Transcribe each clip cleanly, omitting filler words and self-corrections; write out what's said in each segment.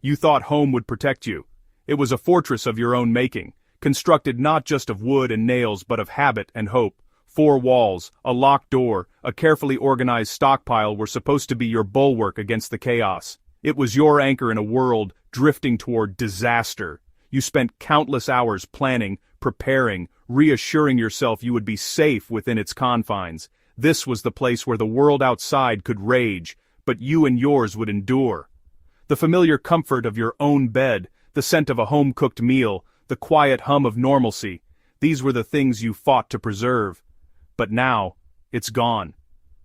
You thought home would protect you. It was a fortress of your own making, constructed not just of wood and nails but of habit and hope. 4 walls, a locked door, a carefully organized stockpile were supposed to be your bulwark against the chaos. It was your anchor in a world drifting toward disaster. You spent countless hours planning, preparing, reassuring yourself you would be safe within its confines. This was the place where the world outside could rage, but you and yours would endure. The familiar comfort of your own bed, the scent of a home-cooked meal, the quiet hum of normalcy, these were the things you fought to preserve. But now, it's gone.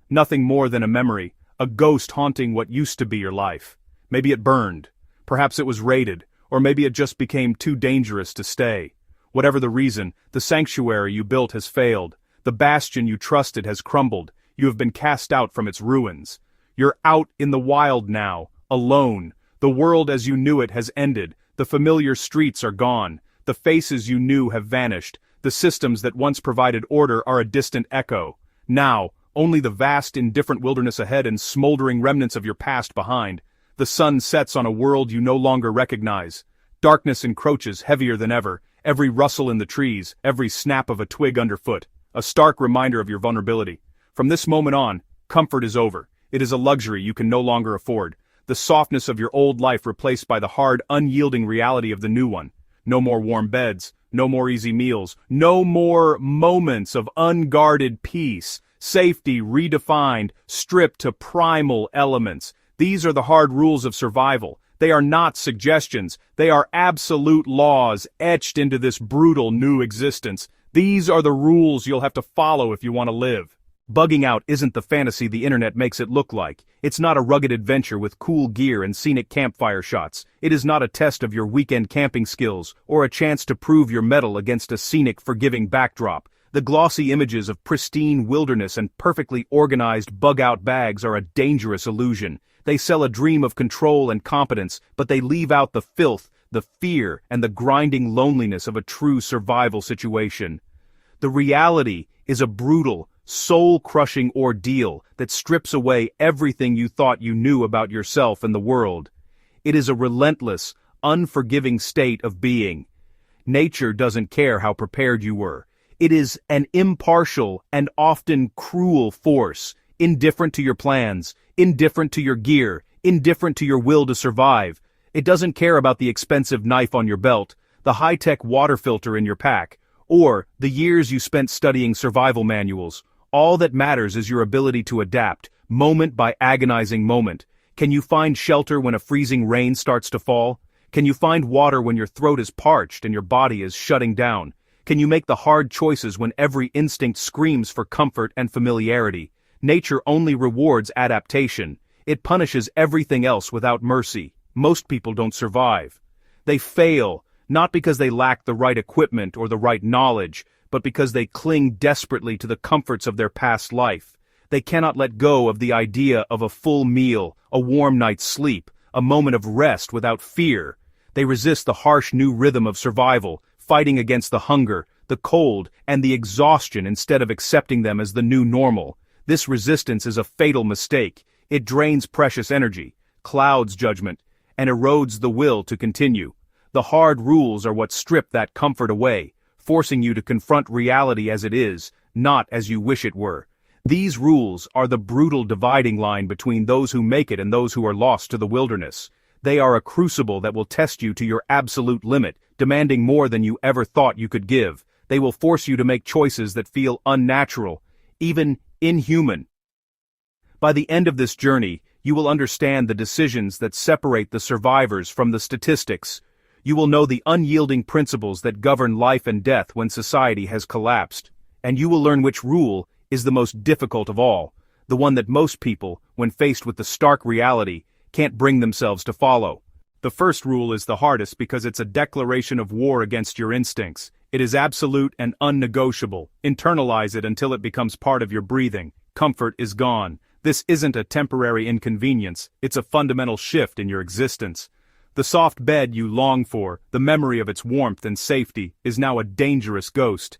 Nothing more than a memory, a ghost haunting what used to be your life. Maybe it burned. Perhaps it was raided, or maybe it just became too dangerous to stay. Whatever the reason, the sanctuary you built has failed. The bastion you trusted has crumbled. You have been cast out from its ruins. You're out in the wild now, alone. The world as you knew it has ended. The familiar streets are gone. The faces you knew have vanished. The systems that once provided order are a distant echo. Now, only the vast indifferent wilderness ahead and smoldering remnants of your past behind. The sun sets on a world you no longer recognize. Darkness encroaches heavier than ever, every rustle in the trees, every snap of a twig underfoot, a stark reminder of your vulnerability. From this moment on, comfort is over. It is a luxury you can no longer afford. The softness of your old life replaced by the hard, unyielding reality of the new one. No more warm beds, no more easy meals, no more moments of unguarded peace. Safety redefined, stripped to primal elements. These are the hard rules of survival. They are not suggestions. They are absolute laws etched into this brutal new existence. These are the rules you'll have to follow if you want to live. Bugging out isn't the fantasy the internet makes it look like. It's not a rugged adventure with cool gear and scenic campfire shots. It is not a test of your weekend camping skills, or a chance to prove your mettle against a scenic, forgiving backdrop. The glossy images of pristine wilderness and perfectly organized bug-out bags are a dangerous illusion. They sell a dream of control and competence, but they leave out the filth, the fear, and the grinding loneliness of a true survival situation. The reality is a brutal, soul-crushing ordeal that strips away everything you thought you knew about yourself and the world. It is a relentless, unforgiving state of being. Nature doesn't care how prepared you were. It is an impartial and often cruel force, indifferent to your plans, indifferent to your gear, indifferent to your will to survive. It doesn't care about the expensive knife on your belt, the high-tech water filter in your pack, or the years you spent studying survival manuals. All that matters is your ability to adapt, moment by agonizing moment. Can you find shelter when a freezing rain starts to fall? Can you find water when your throat is parched and your body is shutting down? Can you make the hard choices when every instinct screams for comfort and familiarity? Nature only rewards adaptation. It punishes everything else without mercy. Most people don't survive. They fail, not because they lack the right equipment or the right knowledge, but because they cling desperately to the comforts of their past life. They cannot let go of the idea of a full meal, a warm night's sleep, a moment of rest without fear. They resist the harsh new rhythm of survival, fighting against the hunger, the cold, and the exhaustion instead of accepting them as the new normal. This resistance is a fatal mistake. It drains precious energy, clouds judgment, and erodes the will to continue. The hard rules are what strip that comfort away, forcing you to confront reality as it is, not as you wish it were. These rules are the brutal dividing line between those who make it and those who are lost to the wilderness. They are a crucible that will test you to your absolute limit, demanding more than you ever thought you could give. They will force you to make choices that feel unnatural, even inhuman. By the end of this journey, you will understand the decisions that separate the survivors from the statistics. You will know the unyielding principles that govern life and death when society has collapsed. And you will learn which rule is the most difficult of all, the one that most people, when faced with the stark reality, can't bring themselves to follow. The first rule is the hardest because it's a declaration of war against your instincts. It is absolute and unnegotiable. Internalize it until it becomes part of your breathing. Comfort is gone. This isn't a temporary inconvenience, it's a fundamental shift in your existence. The soft bed you long for, the memory of its warmth and safety, is now a dangerous ghost.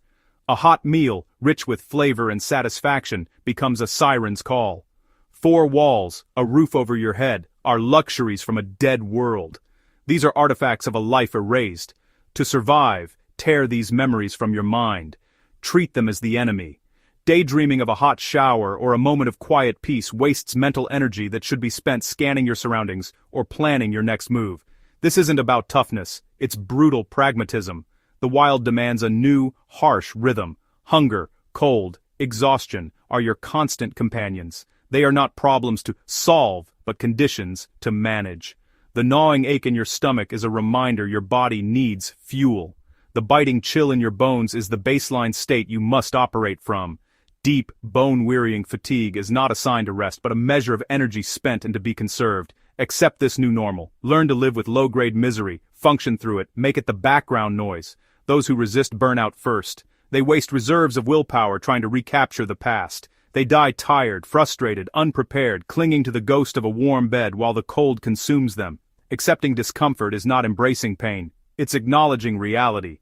A hot meal, rich with flavor and satisfaction, becomes a siren's call. 4 walls, a roof over your head, are luxuries from a dead world. These are artifacts of a life erased. To survive, tear these memories from your mind. Treat them as the enemy. Daydreaming of a hot shower or a moment of quiet peace wastes mental energy that should be spent scanning your surroundings or planning your next move. This isn't about toughness, it's brutal pragmatism. The wild demands a new, harsh rhythm. Hunger, cold, exhaustion are your constant companions. They are not problems to solve, but conditions to manage. The gnawing ache in your stomach is a reminder your body needs fuel. The biting chill in your bones is the baseline state you must operate from. Deep, bone-wearying fatigue is not a sign to rest, but a measure of energy spent and to be conserved. Accept this new normal. Learn to live with low-grade misery, function through it, make it the background noise. Those who resist burn out first. They waste reserves of willpower trying to recapture the past. They die tired, frustrated, unprepared, clinging to the ghost of a warm bed while the cold consumes them. Accepting discomfort is not embracing pain. It's acknowledging reality.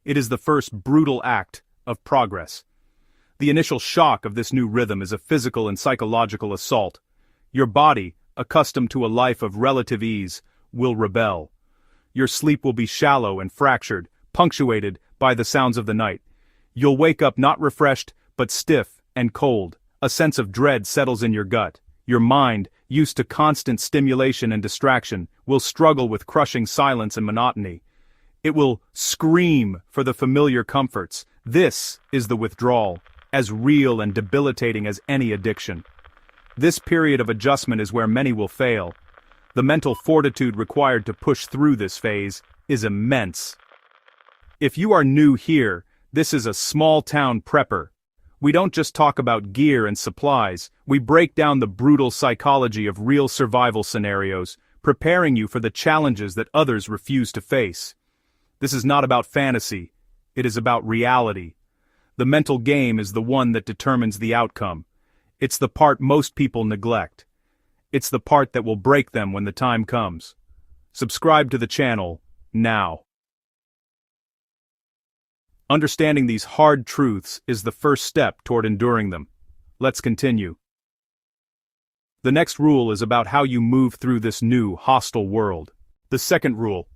It is the first brutal act of progress. The initial shock of this new rhythm is a physical and psychological assault. Your body, accustomed to a life of relative ease, will rebel. Your sleep will be shallow and fractured, punctuated by the sounds of the night. You'll wake up not refreshed, but stiff and cold. A sense of dread settles in your gut. Your mind, used to constant stimulation and distraction, will struggle with crushing silence and monotony. It will scream for the familiar comforts. This is the withdrawal, as real and debilitating as any addiction. This period of adjustment is where many will fail. The mental fortitude required to push through this phase is immense. If you are new here, this is a small-town prepper. We don't just talk about gear and supplies, we break down the brutal psychology of real survival scenarios, preparing you for the challenges that others refuse to face. This is not about fantasy, it is about reality. The mental game is the one that determines the outcome. It's the part most people neglect. It's the part that will break them when the time comes. Subscribe to the channel, now. Understanding these hard truths is the first step toward enduring them. Let's continue. The next rule is about how you move through this new, hostile world. The second rule: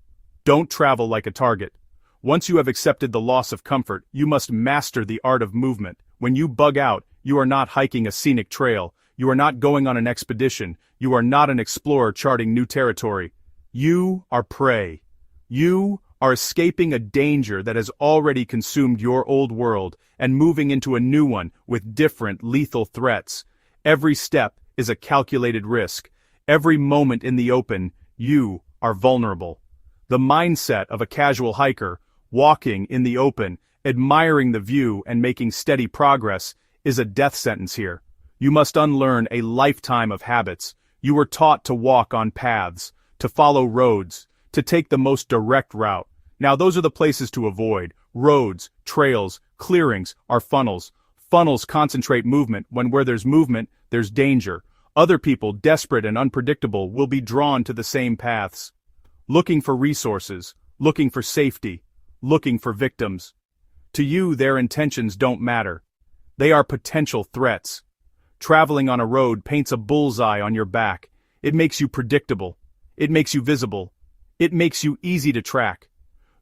don't travel like a target. Once you have accepted the loss of comfort, you must master the art of movement. When you bug out, you are not hiking a scenic trail, you are not going on an expedition, you are not an explorer charting new territory. You are prey. You are escaping a danger that has already consumed your old world and moving into a new one with different lethal threats. Every step is a calculated risk. Every moment in the open, you are vulnerable. The mindset of a casual hiker, walking in the open, admiring the view and making steady progress, is a death sentence here. You must unlearn a lifetime of habits. You were taught to walk on paths, to follow roads, to take the most direct route. Now those are the places to avoid. Roads, trails, clearings are funnels. Funnels concentrate movement when where there's movement, there's danger. Other people, desperate and unpredictable, will be drawn to the same paths. Looking for resources, looking for safety, looking for victims. To you, their intentions don't matter. They are potential threats. Traveling on a road paints a bullseye on your back. It makes you predictable. It makes you visible. It makes you easy to track.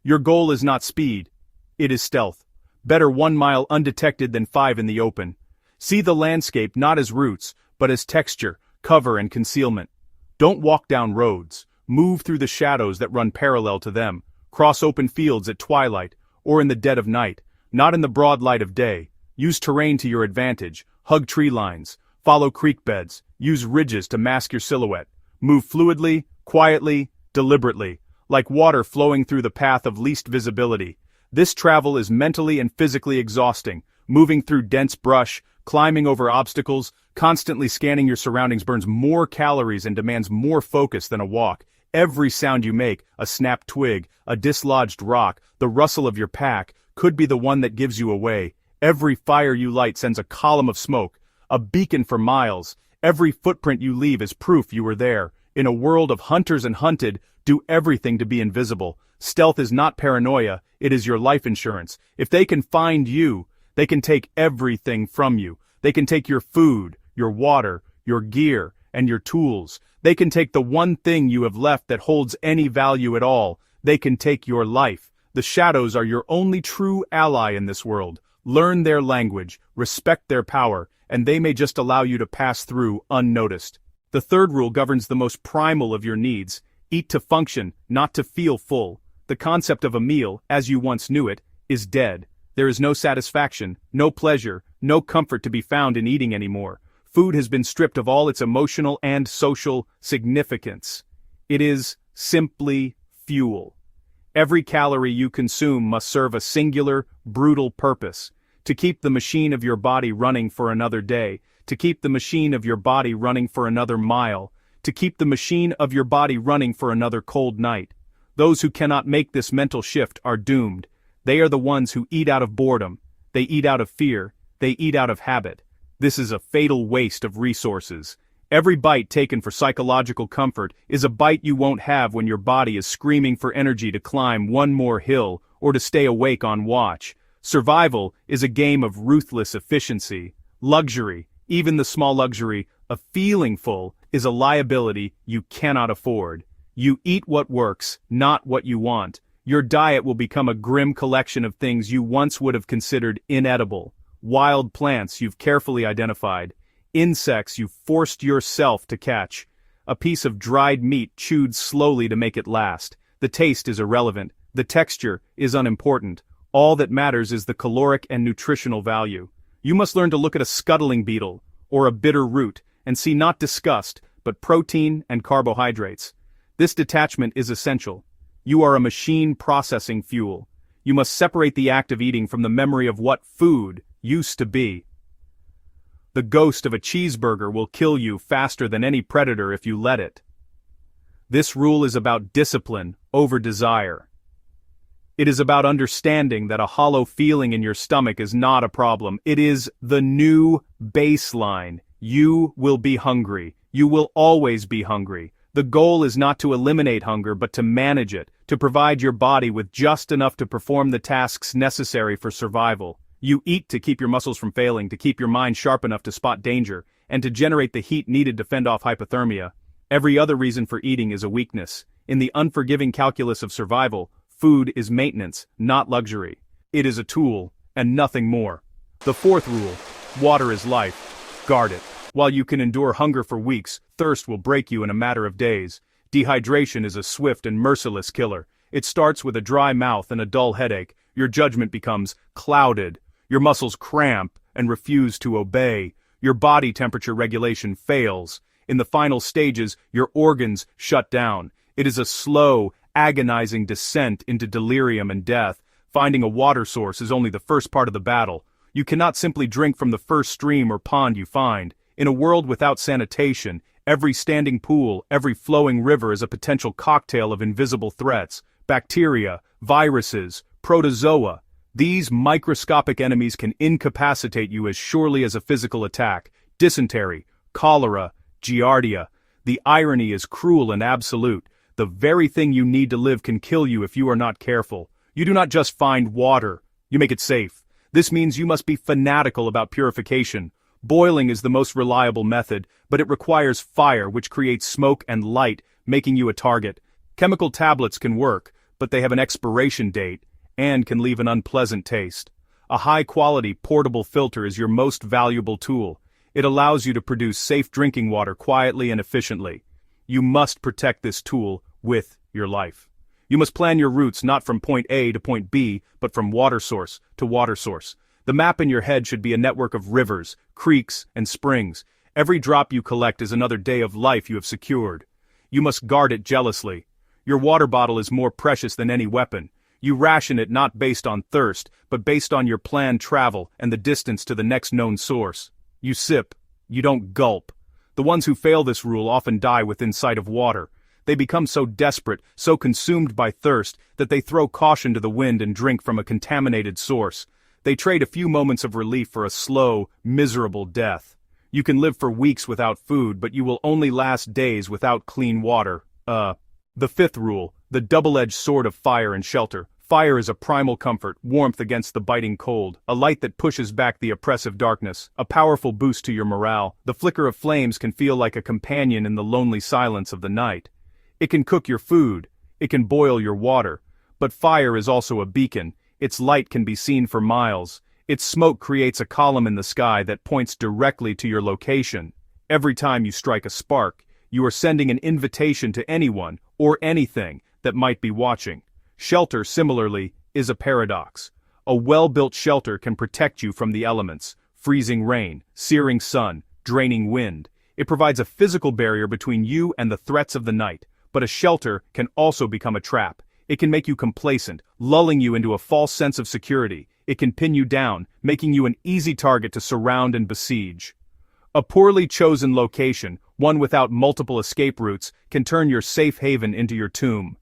Your goal is not speed. It is stealth. Better 1 mile undetected than 5 in the open. See the landscape not as routes, but as texture, cover and concealment. Don't walk down roads. Move through the shadows that run parallel to them. Cross open fields at twilight, or in the dead of night, not in the broad light of day. Use terrain to your advantage. Hug tree lines. Follow creek beds. Use ridges to mask your silhouette. Move fluidly, quietly, deliberately, like water flowing through the path of least visibility. This travel is mentally and physically exhausting. Moving through dense brush, climbing over obstacles, constantly scanning your surroundings burns more calories and demands more focus than a walk. Every sound you make, a snapped twig, a dislodged rock, the rustle of your pack, could be the one that gives you away. Every fire you light sends a column of smoke, a beacon for miles. Every footprint you leave is proof you were there. In a world of hunters and hunted, do everything to be invisible. Stealth is not paranoia, it is your life insurance. If they can find you, they can take everything from you. They can take your food, your water, your gear, and your tools. They can take the one thing you have left that holds any value at all. They can take your life. The shadows are your only true ally in this world. Learn their language, respect their power, and they may just allow you to pass through unnoticed. The third rule governs the most primal of your needs. Eat to function, not to feel full. The concept of a meal, as you once knew it, is dead. There is no satisfaction, no pleasure, no comfort to be found in eating anymore. Food has been stripped of all its emotional and social significance. It is simply fuel. Every calorie you consume must serve a singular, brutal purpose: to keep the machine of your body running for another day, to keep the machine of your body running for another mile, to keep the machine of your body running for another cold night. Those who cannot make this mental shift are doomed. They are the ones who eat out of boredom, they eat out of fear, they eat out of habit. This is a fatal waste of resources. Every bite taken for psychological comfort is a bite you won't have when your body is screaming for energy to climb one more hill or to stay awake on watch. Survival is a game of ruthless efficiency. Luxury, even the small luxury of feeling full, is a liability you cannot afford. You eat what works, not what you want. Your diet will become a grim collection of things you once would have considered inedible. Wild plants you've carefully identified. Insects you've forced yourself to catch. A piece of dried meat chewed slowly to make it last. The taste is irrelevant. The texture is unimportant. All that matters is the caloric and nutritional value. You must learn to look at a scuttling beetle, or a bitter root, and see not disgust, but protein and carbohydrates. This detachment is essential. You are a machine processing fuel. You must separate the act of eating from the memory of what food used to be. The ghost of a cheeseburger will kill you faster than any predator if you let it. This rule is about discipline over desire. It is about understanding that a hollow feeling in your stomach is not a problem. It is the new baseline. You will be hungry. You will always be hungry. The goal is not to eliminate hunger but to manage it, to provide your body with just enough to perform the tasks necessary for survival. You eat to keep your muscles from failing, to keep your mind sharp enough to spot danger, and to generate the heat needed to fend off hypothermia. Every other reason for eating is a weakness. In the unforgiving calculus of survival, food is maintenance, not luxury. It is a tool, and nothing more. The fourth rule: water is life. Guard it. While you can endure hunger for weeks, thirst will break you in a matter of days. Dehydration is a swift and merciless killer. It starts with a dry mouth and a dull headache. Your judgment becomes clouded. Your muscles cramp and refuse to obey. Your body temperature regulation fails. In the final stages, your organs shut down. It is a slow, agonizing descent into delirium and death. Finding a water source is only the first part of the battle. You cannot simply drink from the first stream or pond you find. In a world without sanitation, every standing pool, every flowing river is a potential cocktail of invisible threats. Bacteria, viruses, protozoa. These microscopic enemies can incapacitate you as surely as a physical attack. Dysentery, cholera, giardia. The irony is cruel and absolute. The very thing you need to live can kill you if you are not careful. You do not just find water, you make it safe. This means you must be fanatical about purification. Boiling is the most reliable method, but it requires fire, which creates smoke and light, making you a target. Chemical tablets can work, but they have an expiration date and can leave an unpleasant taste. A high-quality portable filter is your most valuable tool. It allows you to produce safe drinking water quietly and efficiently. You must protect this tool with your life. You must plan your routes not from point A to point B, but from water source to water source. The map in your head should be a network of rivers, creeks, and springs. Every drop you collect is another day of life you have secured. You must guard it jealously. Your water bottle is more precious than any weapon. You ration it not based on thirst, but based on your planned travel and the distance to the next known source. You sip, you don't gulp. The ones who fail this rule often die within sight of water. They become so desperate, so consumed by thirst, that they throw caution to the wind and drink from a contaminated source. They trade a few moments of relief for a slow, miserable death. You can live for weeks without food, but you will only last days without clean water. The fifth rule, the double-edged sword of fire and shelter. Fire is a primal comfort, warmth against the biting cold, a light that pushes back the oppressive darkness, a powerful boost to your morale. The flicker of flames can feel like a companion in the lonely silence of the night. It can cook your food, it can boil your water, but fire is also a beacon. Its light can be seen for miles. Its smoke creates a column in the sky that points directly to your location. Every time you strike a spark, you are sending an invitation to anyone, or anything, that might be watching. Shelter, similarly, is a paradox. A well-built shelter can protect you from the elements, freezing rain, searing sun, draining wind. It provides a physical barrier between you and the threats of the night, but a shelter can also become a trap. It can make you complacent, lulling you into a false sense of security. It can pin you down, making you an easy target to surround and besiege. A poorly chosen location, one without multiple escape routes, can turn your safe haven into your tomb.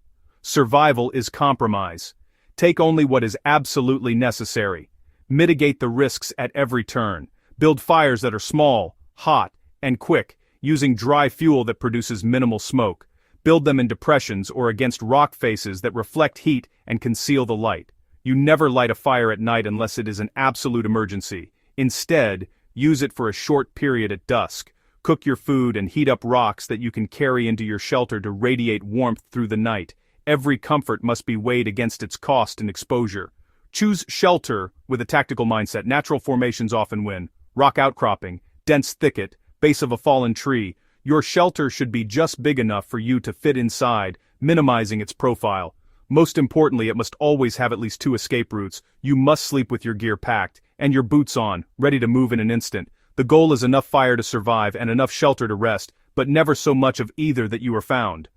Survival is compromise. Take only what is absolutely necessary. Mitigate the risks at every turn. Build fires that are small, hot, and quick, using dry fuel that produces minimal smoke. Build them in depressions or against rock faces that reflect heat and conceal the light. You never light a fire at night unless it is an absolute emergency. Instead, use it for a short period at dusk. Cook your food and heat up rocks that you can carry into your shelter to radiate warmth through the night. Every comfort must be weighed against its cost and exposure. Choose shelter with a tactical mindset. Natural formations often win. Rock outcropping, dense thicket, base of a fallen tree. Your shelter should be just big enough for you to fit inside, minimizing its profile. Most importantly, it must always have at least 2 escape routes. You must sleep with your gear packed, and your boots on, ready to move in an instant. The goal is enough fire to survive and enough shelter to rest, but never so much of either that you are found.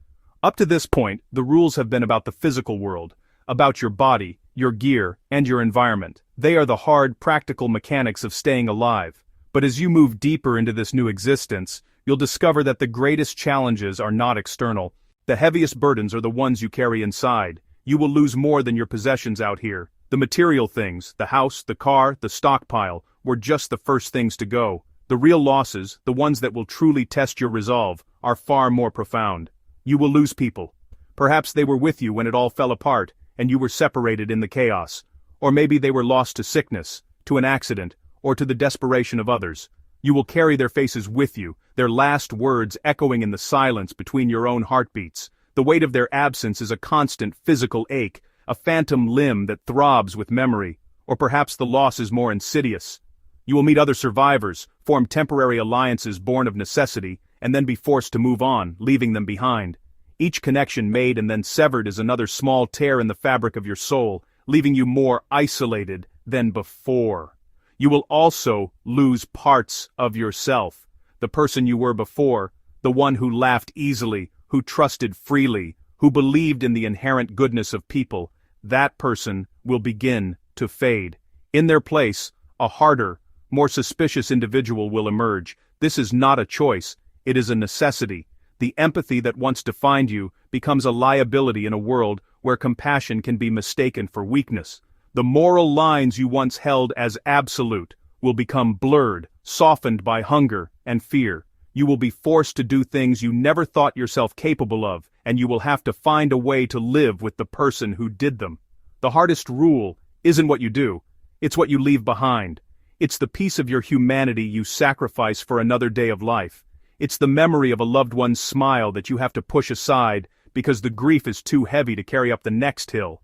Up to this point, the rules have been about the physical world, about your body, your gear, and your environment. They are the hard, practical mechanics of staying alive. But as you move deeper into this new existence, you'll discover that the greatest challenges are not external. The heaviest burdens are the ones you carry inside. You will lose more than your possessions out here. The material things, the house, the car, the stockpile, were just the first things to go. The real losses, the ones that will truly test your resolve, are far more profound. You will lose people. Perhaps they were with you when it all fell apart, and you were separated in the chaos. Or maybe they were lost to sickness, to an accident, or to the desperation of others. You will carry their faces with you, their last words echoing in the silence between your own heartbeats. The weight of their absence is a constant physical ache, a phantom limb that throbs with memory. Or perhaps the loss is more insidious. You will meet other survivors, form temporary alliances born of necessity, and then be forced to move on, leaving them behind. Each connection made and then severed is another small tear in the fabric of your soul, leaving you more isolated than before. You will also lose parts of yourself. The person you were before, the one who laughed easily, who trusted freely, who believed in the inherent goodness of people, that person will begin to fade. In their place, a harder, more suspicious individual will emerge. This is not a choice. It is a necessity. The empathy that once defined you becomes a liability in a world where compassion can be mistaken for weakness. The moral lines you once held as absolute will become blurred, softened by hunger and fear. You will be forced to do things you never thought yourself capable of, and you will have to find a way to live with the person who did them. The hardest rule isn't what you do, it's what you leave behind. It's the piece of your humanity you sacrifice for another day of life. It's the memory of a loved one's smile that you have to push aside because the grief is too heavy to carry up the next hill.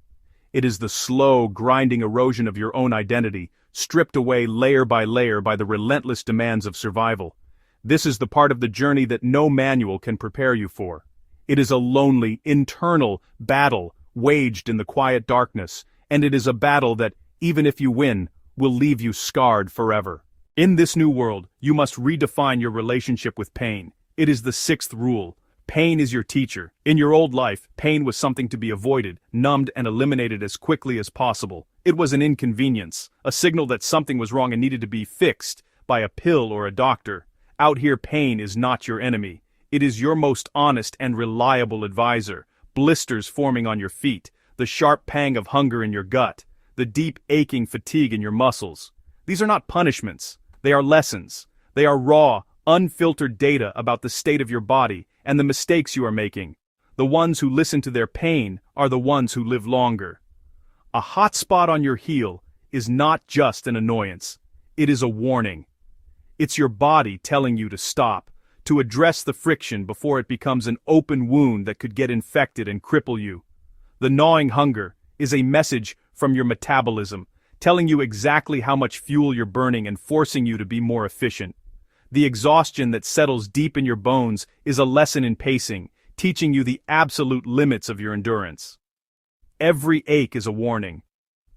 It is the slow, grinding erosion of your own identity, stripped away layer by the relentless demands of survival. This is the part of the journey that no manual can prepare you for. It is a lonely, internal battle waged in the quiet darkness, and it is a battle that, even if you win, will leave you scarred forever. In this new world, you must redefine your relationship with pain. It is the 6th rule. Pain is your teacher. In your old life, pain was something to be avoided, numbed, and eliminated as quickly as possible. It was an inconvenience, a signal that something was wrong and needed to be fixed by a pill or a doctor. Out here, pain is not your enemy. It is your most honest and reliable advisor. Blisters forming on your feet, the sharp pang of hunger in your gut, the deep aching fatigue in your muscles. These are not punishments. They are lessons. They are raw, unfiltered data about the state of your body and the mistakes you are making. The ones who listen to their pain are the ones who live longer. A hot spot on your heel is not just an annoyance. It is a warning. It's your body telling you to stop, to address the friction before it becomes an open wound that could get infected and cripple you. The gnawing hunger is a message from your metabolism, telling you exactly how much fuel you're burning and forcing you to be more efficient. The exhaustion that settles deep in your bones is a lesson in pacing, teaching you the absolute limits of your endurance. Every ache is a warning.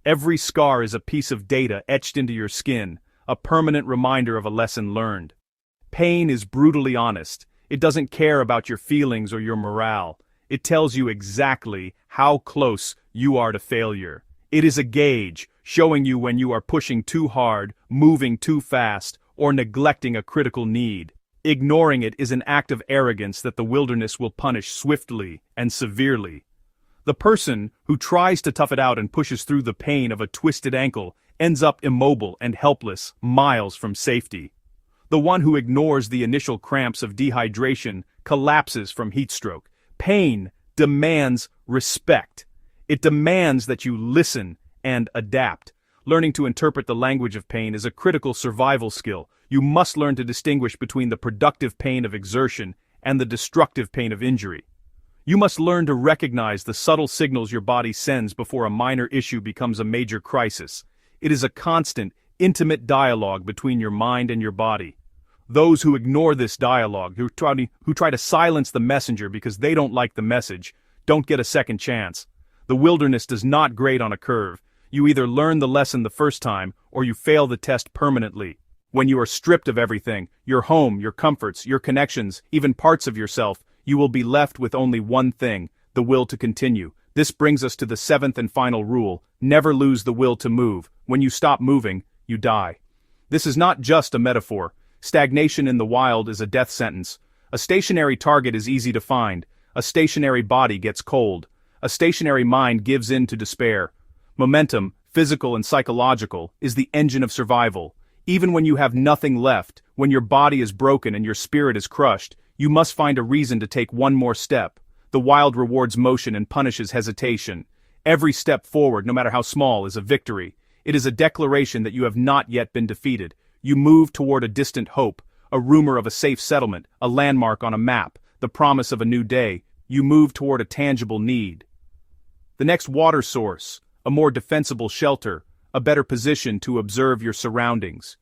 Every scar is a piece of data etched into your skin, a permanent reminder of a lesson learned. Pain is brutally honest. It doesn't care about your feelings or your morale. It tells you exactly how close you are to failure. It is a gauge, showing you when you are pushing too hard, moving too fast, or neglecting a critical need. Ignoring it is an act of arrogance that the wilderness will punish swiftly and severely. The person who tries to tough it out and pushes through the pain of a twisted ankle ends up immobile and helpless, miles from safety. The one who ignores the initial cramps of dehydration collapses from heatstroke. Pain demands respect. It demands that you listen and adapt. Learning to interpret the language of pain is a critical survival skill. You must learn to distinguish between the productive pain of exertion and the destructive pain of injury. You must learn to recognize the subtle signals your body sends before a minor issue becomes a major crisis. It is a constant, intimate dialogue between your mind and your body. Those who ignore this dialogue, who try to silence the messenger because they don't like the message, don't get a second chance. The wilderness does not grade on a curve. You either learn the lesson the first time, or you fail the test permanently. When you are stripped of everything, your home, your comforts, your connections, even parts of yourself, you will be left with only one thing, the will to continue. This brings us to the seventh and final rule: never lose the will to move. When you stop moving, you die. This is not just a metaphor. Stagnation in the wild is a death sentence. A stationary target is easy to find. A stationary body gets cold. A stationary mind gives in to despair. Momentum, physical and psychological, is the engine of survival. Even when you have nothing left, when your body is broken and your spirit is crushed, you must find a reason to take one more step. The wild rewards motion and punishes hesitation. Every step forward, no matter how small, is a victory. It is a declaration that you have not yet been defeated. You move toward a distant hope, a rumor of a safe settlement, a landmark on a map, the promise of a new day. You move toward a tangible need. The next water source, a more defensible shelter, a better position to observe your surroundings.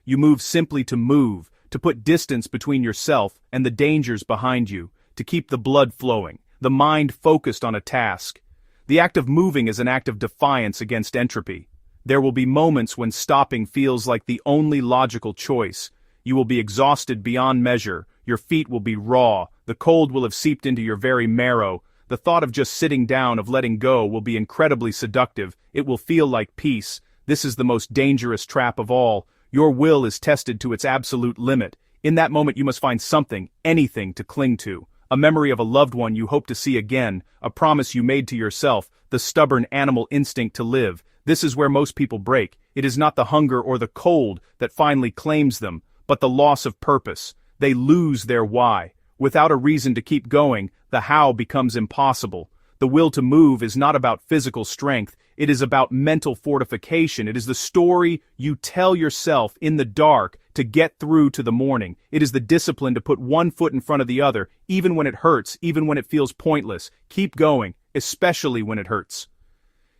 You move simply to move, to put distance between yourself and the dangers behind you, to keep the blood flowing, the mind focused on a task. The act of moving is an act of defiance against entropy. There will be moments when stopping feels like the only logical choice. You will be exhausted beyond measure, your feet will be raw, the cold will have seeped into your very marrow. The thought of just sitting down, of letting go, will be incredibly seductive. It will feel like peace. This is the most dangerous trap of all. Your will is tested to its absolute limit. In that moment you must find something, anything to cling to. A memory of a loved one you hope to see again, a promise you made to yourself, the stubborn animal instinct to live. This is where most people break. It is not the hunger or the cold that finally claims them, but the loss of purpose. They lose their why. Without a reason to keep going, the how becomes impossible. The will to move is not about physical strength. It is about mental fortification. It is the story you tell yourself in the dark to get through to the morning. It is the discipline to put one foot in front of the other, even when it hurts, even when it feels pointless. Keep going, especially when it hurts.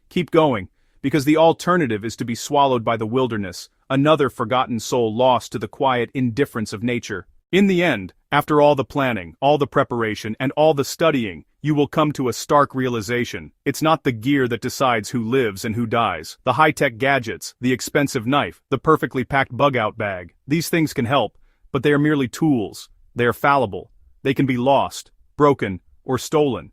Keep going, because the alternative is to be swallowed by the wilderness, another forgotten soul lost to the quiet indifference of nature. In the end, after all the planning, all the preparation, and all the studying, you will come to a stark realization. It's not the gear that decides who lives and who dies. The high-tech gadgets, the expensive knife, the perfectly packed bug-out bag. These things can help, but they are merely tools. They are fallible. They can be lost, broken, or stolen.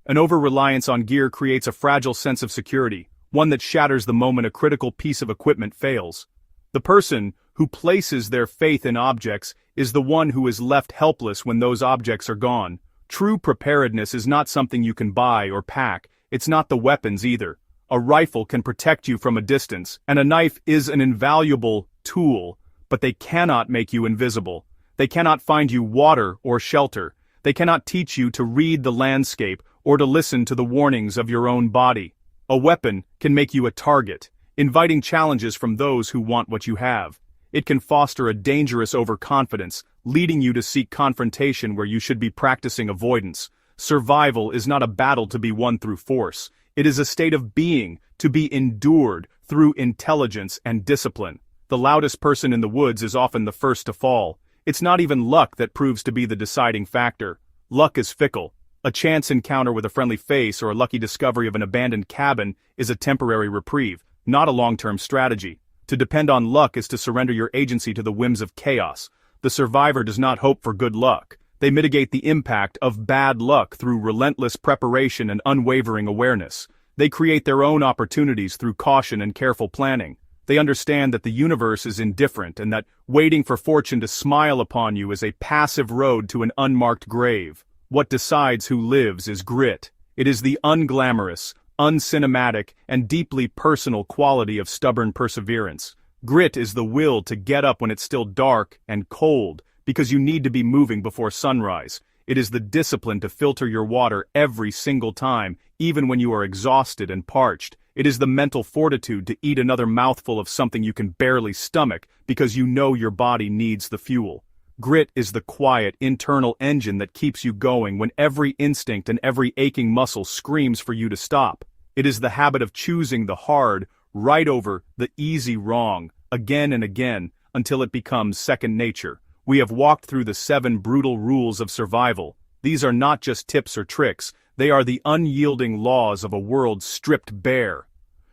An over-reliance on gear creates a fragile sense of security, one that shatters the moment a critical piece of equipment fails. The person who places their faith in objects is the one who is left helpless when those objects are gone. True preparedness is not something you can buy or pack. It's not the weapons either. A rifle can protect you from a distance, and a knife is an invaluable tool, but they cannot make you invisible. They cannot find you water or shelter. They cannot teach you to read the landscape or to listen to the warnings of your own body. A weapon can make you a target, inviting challenges from those who want what you have. It can foster a dangerous overconfidence, leading you to seek confrontation where you should be practicing avoidance. Survival is not a battle to be won through force. It is a state of being, to be endured through intelligence and discipline. The loudest person in the woods is often the first to fall. It's not even luck that proves to be the deciding factor. Luck is fickle. A chance encounter with a friendly face or a lucky discovery of an abandoned cabin is a temporary reprieve, not a long-term strategy. To depend on luck is to surrender your agency to the whims of chaos. The survivor does not hope for good luck. They mitigate the impact of bad luck through relentless preparation and unwavering awareness. They create their own opportunities through caution and careful planning. They understand that the universe is indifferent and that waiting for fortune to smile upon you is a passive road to an unmarked grave. What decides who lives is grit. It is the unglamorous, uncinematic, and deeply personal quality of stubborn perseverance. Grit is the will to get up when it's still dark and cold, because you need to be moving before sunrise. It is the discipline to filter your water every single time, even when you are exhausted and parched. It is the mental fortitude to eat another mouthful of something you can barely stomach, because you know your body needs the fuel. Grit is the quiet, internal engine that keeps you going when every instinct and every aching muscle screams for you to stop. It is the habit of choosing the hard right over the easy wrong, again and again, until it becomes second nature. We have walked through the 7 brutal rules of survival. These are not just tips or tricks, they are the unyielding laws of a world stripped bare.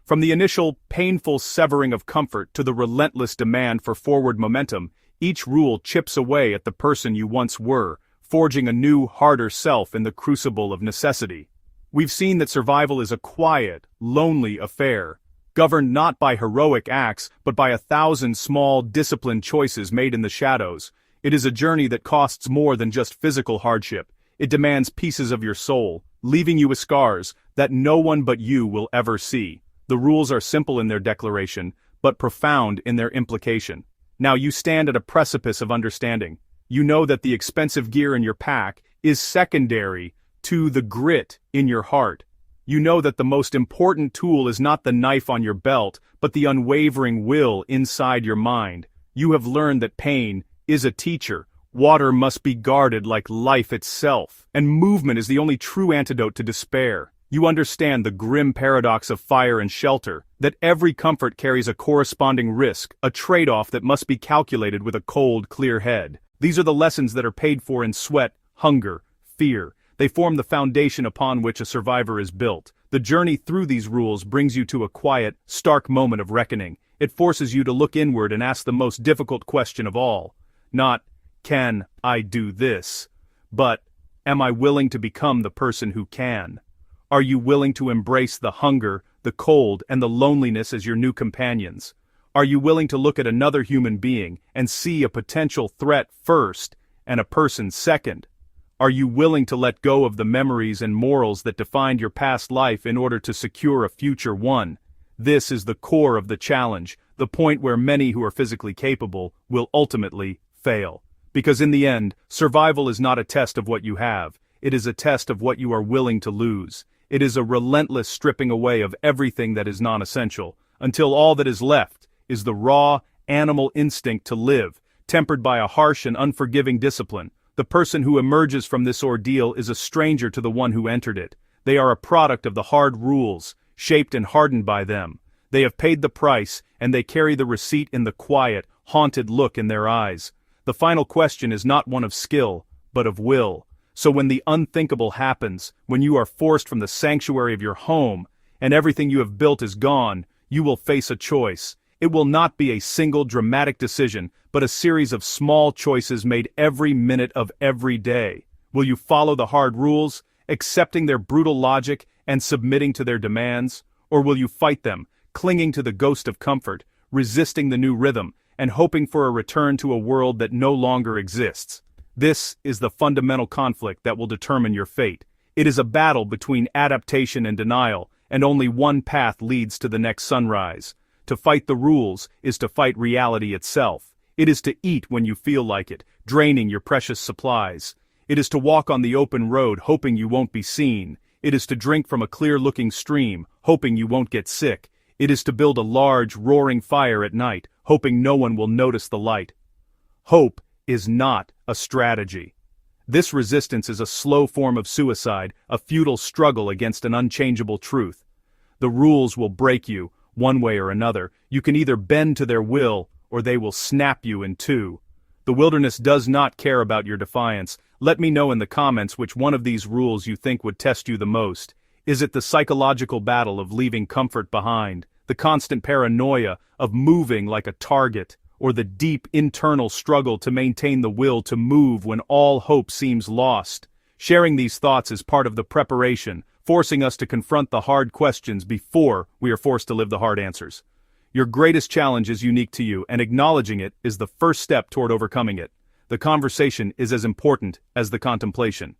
From the initial, painful severing of comfort to the relentless demand for forward momentum, each rule chips away at the person you once were, forging a new, harder self in the crucible of necessity. We've seen that survival is a quiet, lonely affair, governed not by heroic acts but by 1,000 small, disciplined choices made in the shadows. It is a journey that costs more than just physical hardship. It demands pieces of your soul, leaving you with scars that no one but you will ever see. The rules are simple in their declaration, but profound in their implication. Now you stand at a precipice of understanding. You know that the expensive gear in your pack is secondary to the grit in your heart. You know that the most important tool is not the knife on your belt, but the unwavering will inside your mind. You have learned that pain is a teacher. Water must be guarded like life itself, and movement is the only true antidote to despair. You understand the grim paradox of fire and shelter, that every comfort carries a corresponding risk, a trade-off that must be calculated with a cold, clear head. These are the lessons that are paid for in sweat, hunger, fear. They form the foundation upon which a survivor is built. The journey through these rules brings you to a quiet, stark moment of reckoning. It forces you to look inward and ask the most difficult question of all. Not, can I do this? But, am I willing to become the person who can? Are you willing to embrace the hunger, the cold, and the loneliness as your new companions? Are you willing to look at another human being and see a potential threat first and a person second? Are you willing to let go of the memories and morals that defined your past life in order to secure a future one? This is the core of the challenge, the point where many who are physically capable will ultimately fail. Because in the end, survival is not a test of what you have, it is a test of what you are willing to lose. It is a relentless stripping away of everything that is non-essential, until all that is left is the raw, animal instinct to live, tempered by a harsh and unforgiving discipline. The person who emerges from this ordeal is a stranger to the one who entered it. They are a product of the hard rules, shaped and hardened by them. They have paid the price, and they carry the receipt in the quiet, haunted look in their eyes. The final question is not one of skill, but of will. So when the unthinkable happens, when you are forced from the sanctuary of your home, and everything you have built is gone, you will face a choice. It will not be a single dramatic decision, but a series of small choices made every minute of every day. Will you follow the hard rules, accepting their brutal logic and submitting to their demands? Or will you fight them, clinging to the ghost of comfort, resisting the new rhythm, and hoping for a return to a world that no longer exists? This is the fundamental conflict that will determine your fate. It is a battle between adaptation and denial, and only one path leads to the next sunrise. To fight the rules is to fight reality itself. It is to eat when you feel like it, draining your precious supplies. It is to walk on the open road hoping you won't be seen. It is to drink from a clear-looking stream, hoping you won't get sick. It is to build a large, roaring fire at night, hoping no one will notice the light. Hope is not a strategy. This resistance is a slow form of suicide, a futile struggle against an unchangeable truth. The rules will break you, one way or another. You can either bend to their will, or they will snap you in two. The wilderness does not care about your defiance. Let me know in the comments which one of these rules you think would test you the most. Is it the psychological battle of leaving comfort behind, the constant paranoia of moving like a target, or the deep internal struggle to maintain the will to move when all hope seems lost? Sharing these thoughts is part of the preparation, forcing us to confront the hard questions before we are forced to live the hard answers. Your greatest challenge is unique to you, and acknowledging it is the first step toward overcoming it. The conversation is as important as the contemplation.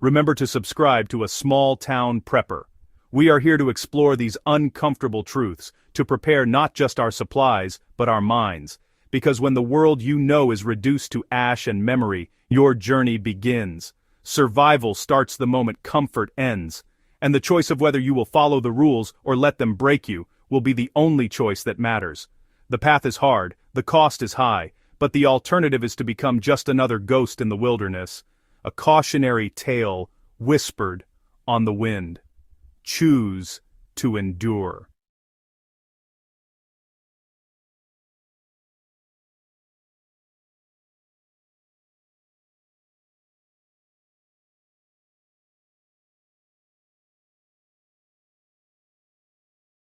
Remember to subscribe to A Small Town Prepper. We are here to explore these uncomfortable truths, to prepare not just our supplies, but our minds. Because when the world you know is reduced to ash and memory, your journey begins. Survival starts the moment comfort ends. And the choice of whether you will follow the rules or let them break you will be the only choice that matters. The path is hard, the cost is high, but the alternative is to become just another ghost in the wilderness, a cautionary tale whispered on the wind. Choose to endure.